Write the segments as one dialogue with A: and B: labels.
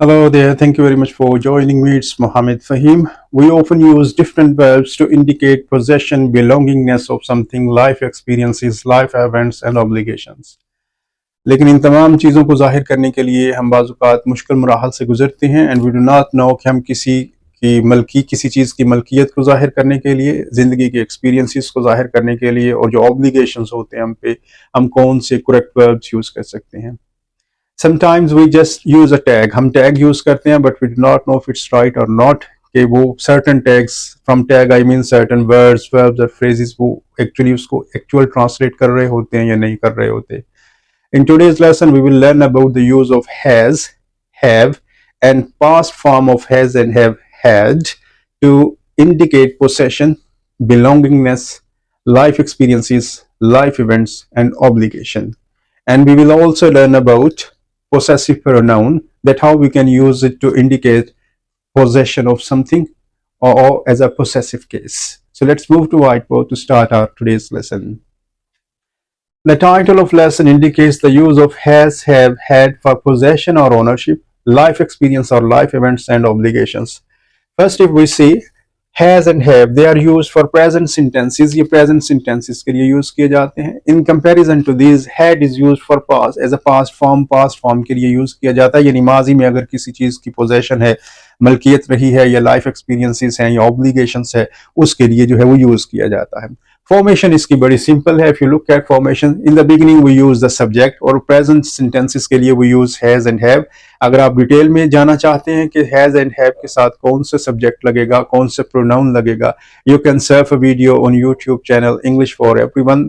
A: Hello there, thank you very much for joining me. It's Mohammed Fahim. We often use different verbs to indicate possession, belongingness of something, life experiences, life events and obligations. लेकिन इन तमाम चीज़ों को जाहिर करने के लिए हम बाज़-औक़ात मुश्किल मराहल से गुजरते हैं and we do not know कि हम किसी चीज़ की मलकियत को जाहिर करने के लिए, ज़िंदगी के एक्सपीरियंसेस को जाहिर करने के लिए और जो ऑब्लिगेशंस होते हैं हम पे, हम कौन से करेक्ट वर्ब्स यूज़ कर सकते हैं. Sometimes we just use a tag. हम tag use करते हैं but we do not know if it's right or not. कि वो certain tags, from tag I mean certain words, verbs or phrases वो actually उसको actual translate कर रहे होते हैं या नहीं कर रहे होते. In today's lesson we will learn about the use of has, have and past form of has and have had to indicate possession, belongingness, life experiences, life events and obligation. And we will also learn about possessive pronoun, that how we can use it to indicate possession of something or as a possessive case. So let's move to whiteboard to start our today's lesson. The title of lesson indicates the use of has, have, had for possession or ownership, life experience or life events and obligations. First, if we see has and have, they are used for present sentences. ये present sentences के लिए use किए जाते हैं. In comparison to these, had is used for past as a past form के लिए use किया जाता है. यानी माजी में अगर किसी चीज़ की possession है, मलकियत रही है या life experiences हैं या obligations है, उसके लिए जो है वो use किया जाता है. Formation इसकी बड़ी simple है. If you look at formation, in the beginning we use the subject और present sentences के लिए we use has and have. अगर आप डिटेल में जाना चाहते हैं कि has and have के साथ कौन से सब्जेक्ट लगेगा, कौन से प्रोनाउन लगेगा, you can surf a video on YouTube channel English for Everyone.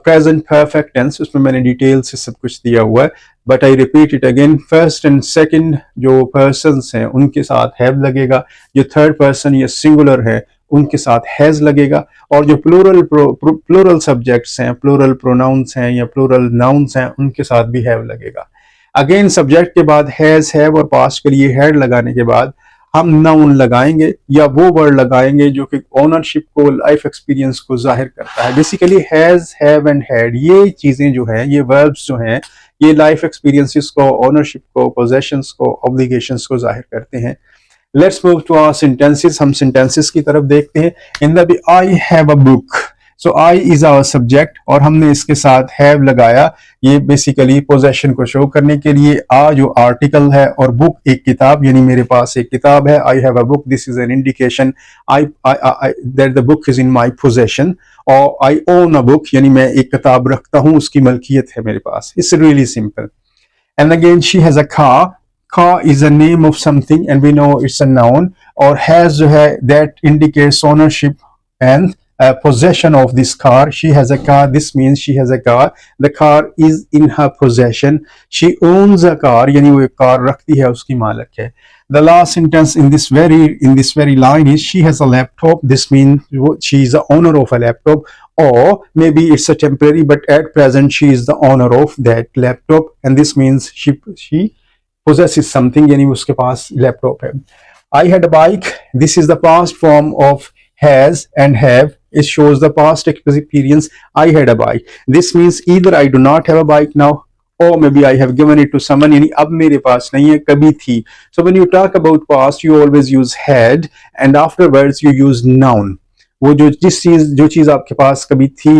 A: Present perfect tense, उसमें मैंने डिटेल से सब कुछ दिया हुआ है. But I repeat it again, first and second जो पर्सन्स हैं उनके साथ have लगेगा, जो थर्ड पर्सन या सिंगुलर है उनके साथ has लगेगा, और जो प्लूरल सब्जेक्ट्स हैं, प्लूरल प्रोनाउंस हैं या प्लूरल नाउन्स हैं उनके साथ भी have लगेगा. अगेन सब्जेक्ट के बाद हैज, हैव और पास्ट के लिए हैड लगाने के बाद हम नाउन लगाएंगे या वो वर्ड लगाएंगे जो कि ओनरशिप को, लाइफ एक्सपीरियंस को जाहिर करता है. Basically has, have and had ये चीज़ें जो हैं, ये वर्ब्स जो हैं, ये लाइफ एक्सपीरियंसेस को, ओनरशिप को, पोजेशंस को, ऑब्लिगेशंस को जाहिर करते हैं. Let's move to our sentences. हम सेंटेंसेस की तरफ देखते हैं. In the I have a book, so I is our subject और हमने इसके साथ हैव लगाया. ये बेसिकली पोजेशन को शो करने के लिए. जो आर्टिकल है और बुक एक किताब, यानी मेरे पास एक किताब है. आई have a book, this is an indication that the book is in my possession. और आई ओन अ बुक, यानी मैं एक किताब रखता हूँ, उसकी मलकियत है मेरे पास. It's really simple. And again she has a car. car is a name of something and we know it's a noun. और has जो है that indicates ownership and possession of this car. She has a car, this means she has a car. The car is in her possession. She owns a car, यानी वो एक car रखती है, उसकी मालिक है. The last sentence in this very line is she has a laptop. This means she is the owner of a laptop, or maybe it's a temporary, but at present she is the owner of that laptop, and this means she possesses something, यानी उसके पास laptop है. I had a bike. This is the past form of has and have. It shows the past experience. I had a bike. This means either I do not have a bike now, or maybe I have given it to someone. यानी अब मेरे पास नहीं है, कभी थी. So when you talk about past, you always use had, and afterwards you use noun. वो जो चीज़ आपके पास कभी थी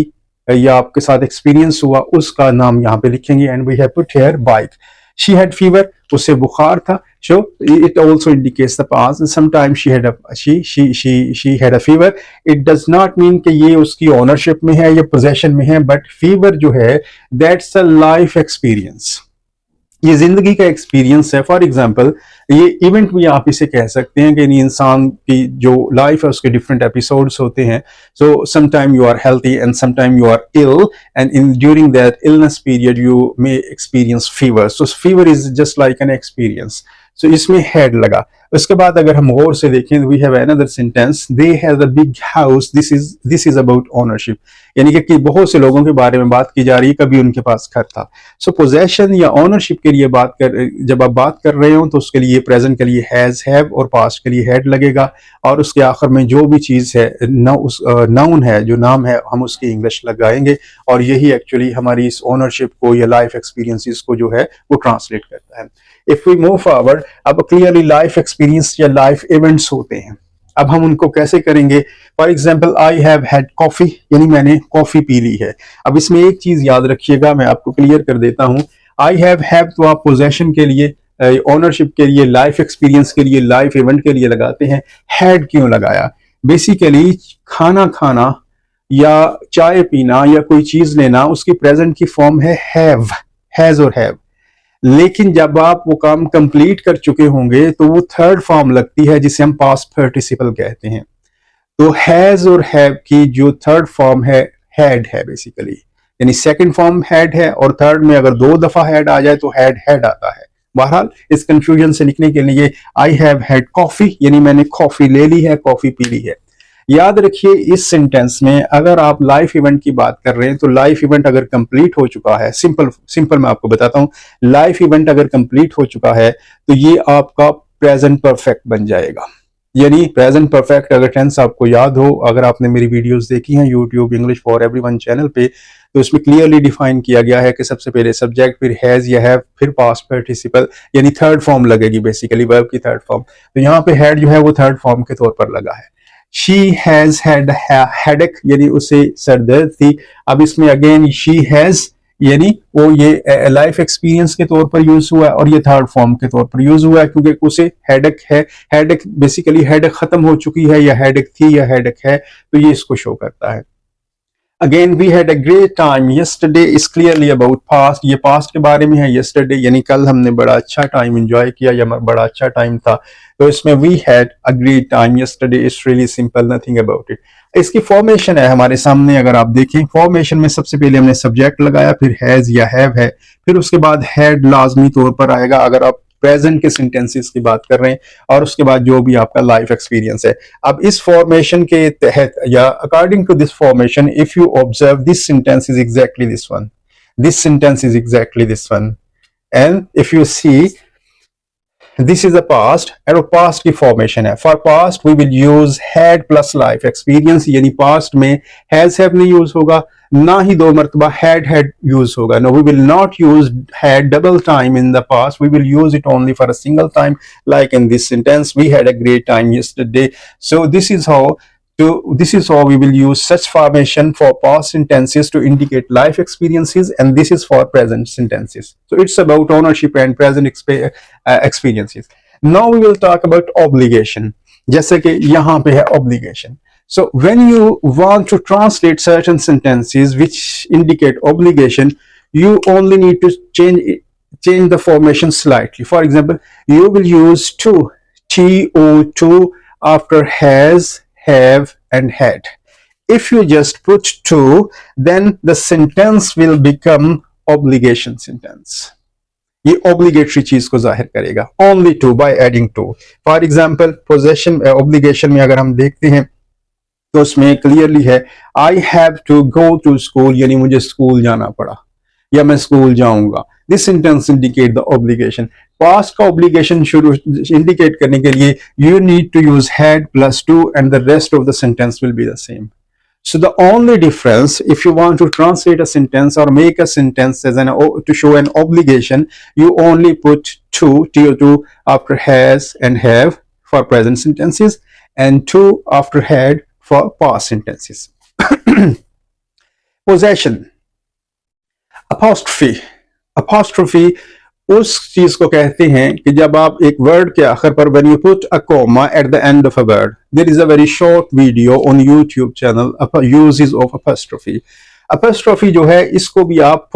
A: या आपके साथ एक्सपीरियंस हुआ, उसका नाम यहाँ पे लिखेंगे. And we have put here bike. She had fever, उसे बुखार था. So it also indicates the past. And sometimes she had a fever. It does not mean कि ये उसकी ownership में है या possession में है, but fever जो है, that's a life experience. ये जिंदगी का एक्सपीरियंस है. फॉर एग्जाम्पल ये इवेंट भी आप इसे कह सकते हैं कि इंसान की जो लाइफ है उसके डिफरेंट एपिसोड्स होते हैं. So sometime you are healthy and sometime you are ill, and in during that illness period you may experience fever. So fever is just like an experience. So इसमें हैड लगा. उसके बाद अगर हम गौर से देखें, we have another sentence, they have a big house, this is about ownership, यानी कि बहुत से लोगों के बारे में बात की जा रही है, कभी उनके पास घर था। सो पोजेशन या ओनरशिप के लिए जब आप बात कर रहे हो तो उसके लिए प्रेजेंट के लिए हैज, हैव, और पास्ट के लिए हैड लगेगा, और उसके आखिर में जो भी चीज है, नाउन है, जो नाम है, हम उसकी इंग्लिश लगाएंगे, और यही एक्चुअली हमारी इस ओनरशिप को या लाइफ एक्सपीरियंसेस को जो है वो ट्रांसलेट करता है। इफ वी मूव फॉरवर्ड, अब क्लियरली लाइफ एक्सपीरियंस या लाइफ इवेंट्स होते हैं, अब हम उनको कैसे करेंगे? For example, I have had coffee, यानी मैंने कॉफी पी ली है। अब इसमें एक चीज याद रखिएगा, मैं आपको क्लियर कर देता हूं। आई हैव तो आप पोजेशन के लिए, ओनरशिप के लिए, लाइफ एक्सपीरियंस के लिए, लाइफ इवेंट के लिए लगाते हैं। हैड क्यों लगाया? बेसिकली खाना खाना या चाय पीना या कोई चीज लेना, उसकी प्रेजेंट की फॉर्म है हैव, हैज और हैव। लेकिन जब आप वो काम कंप्लीट कर चुके होंगे तो वो थर्ड फॉर्म लगती है, जिसे हम पास्ट पार्टिसिपल कहते हैं। तो हैज और हैव की जो थर्ड फॉर्म है हैड है बेसिकली, यानी सेकंड फॉर्म हैड है, और थर्ड में अगर 2 दफा हैड आ जाए तो हैड हैड आता है। बहरहाल इस कंफ्यूजन से निकलने के लिए आई हैव हैड कॉफी, यानी मैंने कॉफी ले ली है, कॉफी पी ली है। याद रखिए, इस सेंटेंस में अगर आप लाइफ इवेंट की बात कर रहे हैं तो लाइफ इवेंट अगर कंप्लीट हो चुका है, सिंपल मैं आपको बताता हूं, लाइफ इवेंट अगर कंप्लीट हो चुका है तो ये आपका प्रेजेंट परफेक्ट बन जाएगा। यानी प्रेजेंट परफेक्ट अगर टेंस आपको याद हो, अगर आपने मेरी वीडियोस देखी हैं YouTube English for everyone channel पे, तो इसमें क्लियरली डिफाइन किया गया है कि सबसे पहले सब्जेक्ट, फिर हैज या हैव, फिर पास्ट पार्टिसिपल, यानी थर्ड फॉर्म लगेगी बेसिकली, वर्ब की थर्ड फॉर्म। तो यहाँ पे हैड जो है वो थर्ड फॉर्म के तौर पर लगा है। शी हैज हैड हेडेक, यानी उसे सरदर्द थी। अब इसमें अगेन शी हैज, यानी वो ये लाइफ एक्सपीरियंस के तौर पर यूज हुआ है, और ये थर्ड फॉर्म के तौर पर यूज हुआ है क्योंकि उसे हेडेक है। हेडेक बेसिकली हेडेक खत्म हो चुकी है, या हेडेक थी या हेडेक है, तो ये इसको शो करता है। Again we had a great time yesterday is clearly about past, ये पास्ट के बारे में है। यस्टरडे यानी कल हमने बड़ा अच्छा टाइम एंजॉय किया, या बड़ा अच्छा टाइम था, तो इसमें we had a great time yesterday is really simple, nothing about it. इसकी फॉर्मेशन है हमारे सामने, अगर आप देखें फॉर्मेशन में सबसे पहले हमने सब्जेक्ट लगाया, फिर हैज या हैव है, फिर उसके बाद हैड लाजमी तौर पर आएगा अगर आप प्रेजेंट के सेंटेंसेस की बात कर रहे हैं, और उसके बाद जो भी आपका लाइफ एक्सपीरियंस है। अब इस फॉर्मेशन के तहत या according to this formation, if you observe, this sentence is exactly this one, this sentence is exactly this one, and if you see this is a past, और पास्ट की formation है। For past we will use had plus life experience, यानी past में has have नहीं use होगा, ना ही 2 मरतबा हैड यूज होगा। No, we will not use had double time in the past, we will use it only for a single time, like in this sentence, we had a great time yesterday. So this is how we will use such formation for past sentences to indicate life experiences, and this is for present sentences. So it's about ownership and present experiences. Now we will talk about obligation. जैसे कि यहाँ पे है obligation. So when you want to translate certain sentences which indicate obligation, you only need to change the formation slightly. For example, you will use to, to after has, have and had. If you just put to, then the sentence will become obligation sentence. ये obligatory चीज को जाहिर करेगा, only to, by adding to. For example, possession obligation में अगर हम देखते हैं तो उसमें क्लियरली है I have to go to school, यानी मुझे स्कूल जाना पड़ा या मैं स्कूल जाऊंगा। This sentence indicate the obligation. Past का obligation शुरू indicate करने के लिए you need to use had plus to, and the rest of the sentence will be the same. So the only difference, if you want to translate a sentence or make a sentence as to show an obligation, you only put to after has and have for present sentences, and to after had for past sentences. Possession. Apostrophe उस चीज को कहते हैं कि जब आप एक word के आखिर पर, when you put a comma at the end of a word. There is a very short video on YouTube channel uses of apostrophe. Apostrophe जो है, इसको भी आप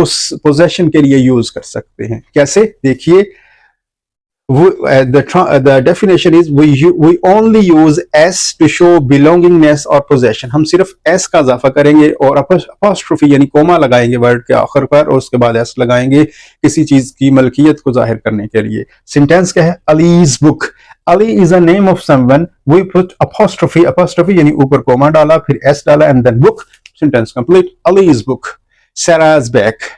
A: possession के लिए यूज कर सकते हैं। कैसे? देखिए, the definition is we only use s to show belongingness or possession. हम सिर्फ s का इजाफा करेंगे और apostrophe यानी कोमा लगाएंगे वर्ड के आखिर पर, और उसके बाद s लगाएंगे किसी चीज की मलकियत को जाहिर करने के लिए। सेंटेंस क्या है? Allies book, Ali is a name of someone. We put apostrophe यानी ऊपर कोमा डाला, फिर s डाला, and then book. Sentence complete. Ali's book. Sarah's bag.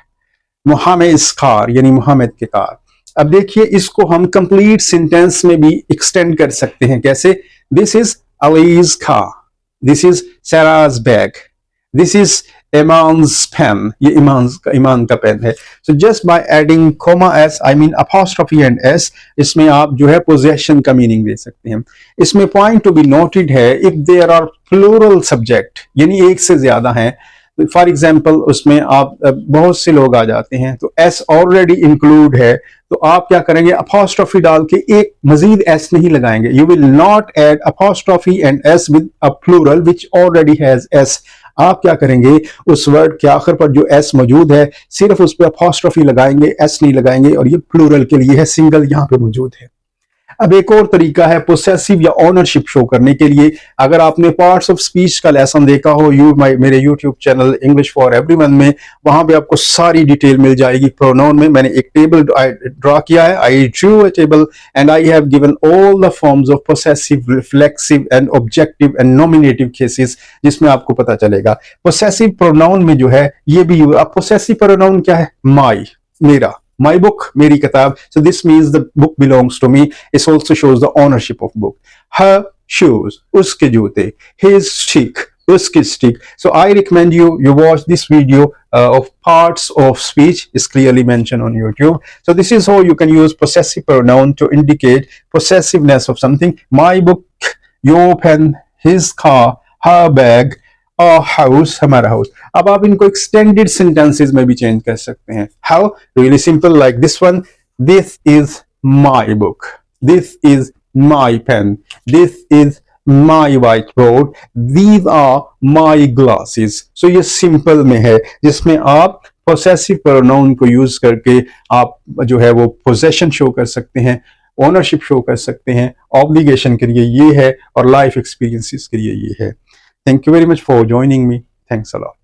A: Muhammad's car यानी मुहम्मद की कार. अब देखिए इसको हम कंप्लीट सेंटेंस में भी एक्सटेंड कर सकते हैं. कैसे? This is Ali's car. This is Sarah's bag. This is Iman's pen. ये ईमान का पेन है. So just by adding comma s, I mean apostrophe and s, इसमें आप जो है possession का मीनिंग दे सकते हैं. इसमें point to be noted है, if there are plural subject, यानी एक से ज्यादा हैं. फॉर एग्जाम्पल उसमें आप बहुत से लोग आ जाते हैं तो s ऑलरेडी इंक्लूड है, तो आप क्या करेंगे? अपॉस्ट्रोफी डाल के एक मजीद s नहीं लगाएंगे. You will not add apostrophe and s with a plural which already has s. आप क्या करेंगे? उस वर्ड के आखिर पर जो s मौजूद है सिर्फ उस पर अपॉस्ट्रोफी लगाएंगे, s नहीं लगाएंगे, और ये प्लूरल के लिए है, सिंगल यहाँ पे मौजूद है. अब एक और तरीका है पोसेसिव या ओनरशिप शो करने के लिए. अगर आपने पार्ट्स ऑफ स्पीच का लेसन देखा हो मेरे YouTube channel English for everyone में, वहां पे आपको सारी डिटेल मिल जाएगी. प्रोनाउन में मैंने एक टेबल ड्रा किया है. I drew a table and I have given all the forms of possessive, reflexive and objective and nominative cases, जिसमें आपको पता चलेगा. पोसेसिव प्रोनाउन में जो है ये भी, अब पोसेसिव प्रोनाउन क्या है? माई, मेरा. My book, मेरी किताब. So this means the book belongs to me. It also shows the ownership of book. Her shoes, उसके जूते. His stick, उसकी stick. So I recommend you watch this video of parts of speech. Is clearly mentioned on YouTube. So this is how you can use possessive pronoun to indicate possessiveness of something. My book, your pen, his car, her bag, house, हमारा house. अब आप इनको extended sentences में भी change कर सकते हैं. How? Really simple, like this one. This is my book. This is my pen. This is my white board. These are my glasses. So ये सिंपल में है, जिसमें आप पोसेसिव प्रोनाउन को यूज करके आप जो है वो पोजेशन शो कर सकते हैं, ओनरशिप शो कर सकते हैं. ऑब्लिगेशन के लिए ये है और लाइफ एक्सपीरियंसेस के लिए ये है. Thank you very much for joining me. Thanks a lot.